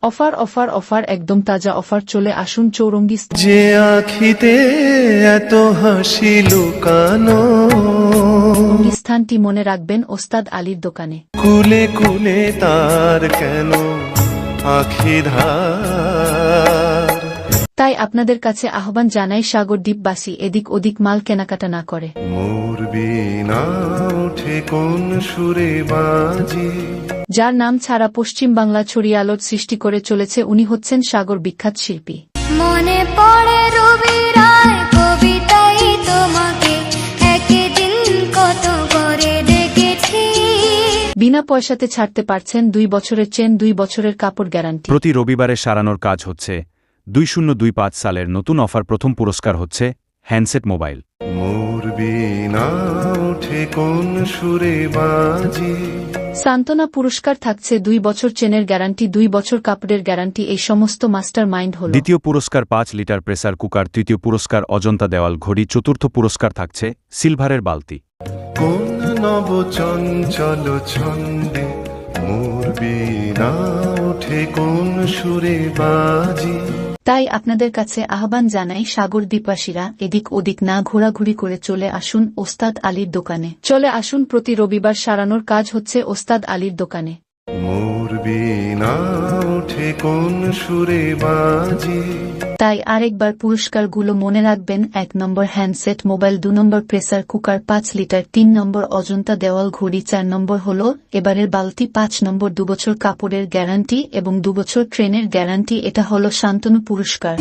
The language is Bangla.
অফার অফার অফার একদম তাজা অফার চলে আসুন চৌরঙ্গী যে আখিতে এত হাসি লুকানো, স্থানটি মনে রাখবেন ওস্তাদ আলীর দোকানে। কুলে কুলে তার কেন আখি ধার। তাই আপনাদের কাছে আহ্বান জানাই সাগর দ্বীপবাসী এদিক ওদিক মাল কেনাকাটা না করে। মোর বিনা ওঠে কোন সুরে বাজি, যার নাম ছাড়া পশ্চিম বাংলা ছড়িয়ে আলোর সৃষ্টি করে চলেছে উনি হচ্ছেন সাগর বিখ্যাত শিল্পী। মনে পড়ে রবি রায় কবিতাই তোমাকে একদিন কত করে ডেকেছি। বিনা পয়সাতে ছাড়তে পারছেন 2 বছরের চেন, 2 বছরের কাপড় গ্যারান্টি। প্রতি রবিবারে সারানোর কাজ হচ্ছে 2025 সালের নতুন অফার। প্রথম পুরস্কার হচ্ছে হ্যান্ডসেট মোবাইল। মোর বিনা ওঠে কোন সুরে বাজি, সান্ত্বনা পুরস্কার থাকছে 2 বছর চেনের গ্যারান্টি, 2 বছর কাপড়ের গ্যারান্টি। এই সমস্ত মাস্টার মাইন্ড হল। দ্বিতীয় পুরস্কার 5 লিটার প্রেসার কুকার। তৃতীয় পুরস্কার অজন্তা দেওয়াল ঘড়ি। চতুর্থ পুরস্কার থাকছে সিলভারের বালতি। কোন নব চঞ্চল ছন্দে মোর বিনা ওঠে কোন সুরে বাজি। তাই আপনাদের কাছে আহ্বান জানাই সাগর দ্বীপবাসীরা এদিক ওদিক না ঘোরাঘুরি করে চলে আসুন ওস্তাদ আলীর দোকানে। চলে আসুন, প্রতি রবিবার সারানোর কাজ হচ্ছে ওস্তাদ আলীর দোকানে। মোর বিনা ওঠে কোন সুরে বাজি। তাই আরেকবার পুরস্কারগুলো মনে রাখবেন। 1 নম্বর হ্যান্ডসেট মোবাইল, 2 নম্বর প্রেসার কুকার 5 লিটার, 3 নম্বর অজন্তা দেওয়াল ঘড়ি, 4 নম্বর হল এবারের বালতি, 5 নম্বর 2 বছর কাপড়ের গ্যারান্টি এবং 2 বছর ট্রেনের গ্যারান্টি। এটা হলো শান্তনু পুরস্কার।